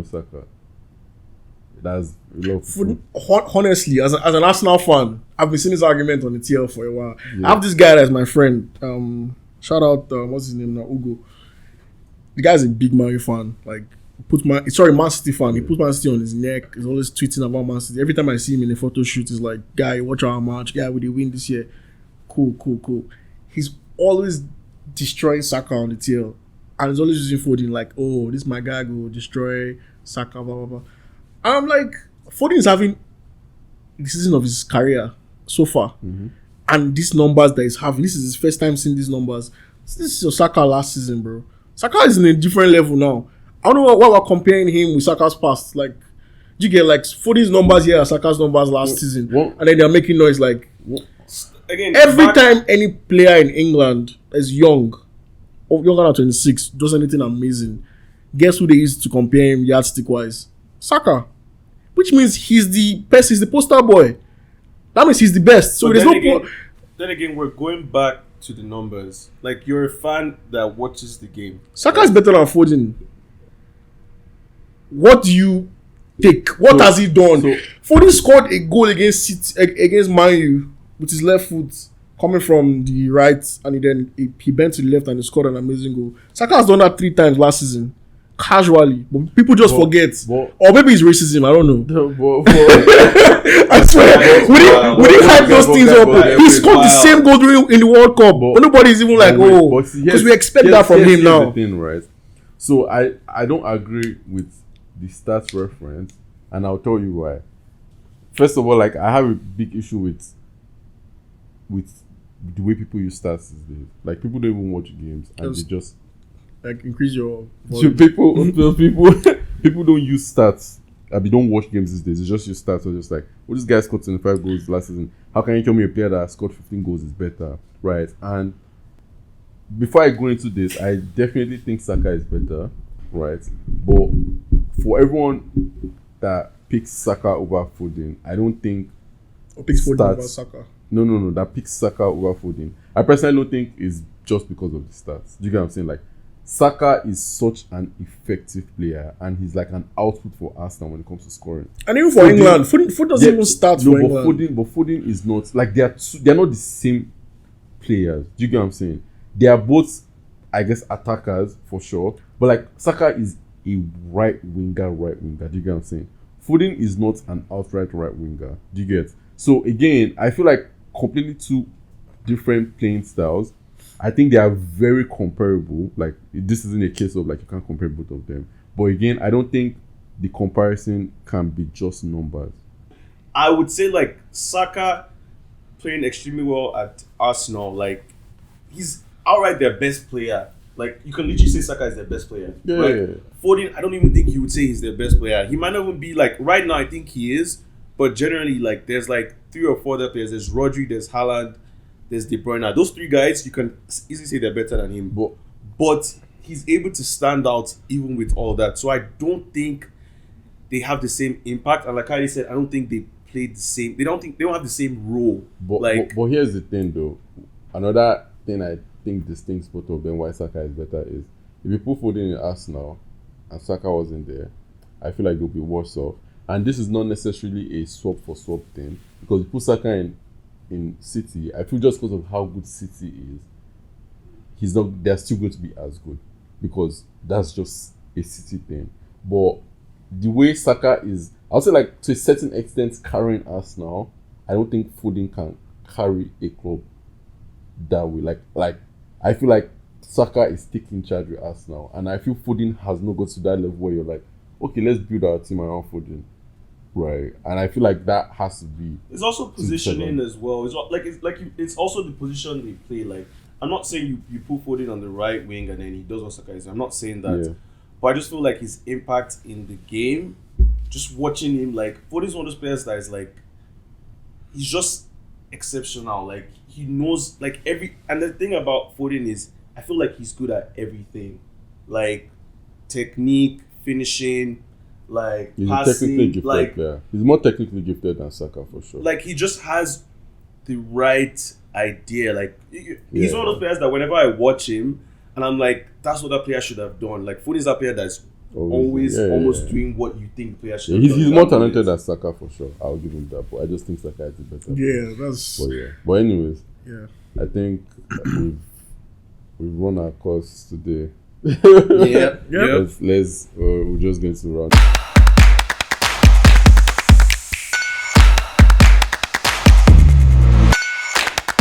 or Saka? That's a lot of honestly, as an Arsenal fan, I've been seeing this argument on the TL for a while. Yeah. I have this guy that's my friend. Shout out, what's his name now? Ugo. The guy's a big Man U fan. Like, Man City fan. He puts Man City on his neck. He's always tweeting about Man City. Every time I see him in a photo shoot, he's like, "Guy, watch our match. Guy, will they win this year? Cool." He's always destroying Saka on the TL, and he's always using Foden like, "Oh, this my guy go destroy Saka." Blah blah blah. And I'm like, Foden is having the season of his career so far, and these numbers that he's having. This is his first time seeing these numbers. This is your Saka last season, bro. Saka is in a different level now. I don't know why we're comparing him with Saka's past. Like, you get like Foden's numbers here, Saka's numbers last season, and then they're making noise like. Again, every time any player in England is young, or younger than 26, does anything amazing, guess who they used to compare him yardstick wise? Saka, which means he's the best. He's the poster boy. That means he's the best. So there's no. Then again, we're going back to the numbers. Like, you're a fan that watches the game. Saka is better than Foden. What do you take? What has he done? Foden scored a goal against Man U with his left foot coming from the right, and he bent to the left and he scored an amazing goal. Saka has done that 3 times last season, casually, but people just forget. Or maybe it's racism. I don't know. I swear, we didn't hype those things up. He scored the same goal in the World Cup, but nobody's even like, because we expect that from him now. The thing, right? So I don't agree with the stats reference, and I'll tell you why. First of all, like, I have a big issue with the way people use stats these days. Like, people don't even watch games, and they just like increase your volume. people don't use stats. They don't watch games these days. They just use stats. So just like, this guy scored 25 goals last season. How can you tell me a player that scored 15 goals is better, right? And before I go into this, I definitely think Saka is better, right? But for everyone that picks Saka over Foden, I don't think picks Foden over Saka. No, that picks Saka over Foden. I personally don't think it's just because of the stats. Do you get what I'm saying? Like, Saka is such an effective player, and he's like an output for Arsenal when it comes to scoring. And even for England, Foden doesn't even start for England. But Foden is not, like, they're not the same players. Do you get what I'm saying? They are both, I guess, attackers for sure. But like, Saka is a right winger. Do you get what I'm saying? Foden is not an outright right winger. Do you get? So again, I feel like completely two different playing styles. I think they are very comparable. Like, this isn't a case of like you can't compare both of them. But again, I don't think the comparison can be just numbers. I would say like Saka playing extremely well at Arsenal. Like, he's outright their best player. Like, you can literally say Saka is their best player. Yeah. Foden, I don't even think you would say he's their best player. He might not even be like, right now I think he is. But generally, like, there's like 3 or 4 other players. There's Rodri, there's Haaland, there's De Bruyne. Those 3 guys, you can easily say they're better than him. But he's able to stand out even with all that. So I don't think they have the same impact. And like Kylie said, I don't think they played the same. They don't have the same role. But here's the thing, though. Another thing I think distincts both of them why Saka is better is if you put Foden in Arsenal and Saka wasn't there, I feel like they'll be worse off. And this is not necessarily a swap for swap thing, because you put Saka in City, I feel just because of how good City is, they're still going to be as good, because that's just a City thing. But the way Saka is, I'll say, like, to a certain extent carrying Arsenal, I don't think Foden can carry a club that way. Like I feel like Saka is taking charge with Arsenal, and I feel Foden has not got to that level where you're like, okay, let's build our team around Foden, right? And I feel like that has to be. It's also positioning as well. It's also the position they play. Like, I'm not saying you put Foden on the right wing and then he does what Saka is. I'm not saying that, yeah. But I just feel like his impact in the game, just watching him, like, Foden's one of those players that is like, he's just exceptional. Like, he knows like and the thing about Foden is I feel like he's good at everything, like technique, finishing, like he's passing, technically gifted, like player. He's more technically gifted than Saka for sure. Like, he just has the right idea. Like, one of those players that whenever I watch him and I'm like, that's what that player should have done. Like, Foden is that player that's always Yeah, almost yeah. doing what you think the player should. Yeah, have done he's in more that talented moment. than Saka for sure. I'll give him that, but I just think Saka is the better. Yeah, that's But yeah. But anyways, yeah. I think we've run our course today. Yeah, yeah. Yep. We're just going to run.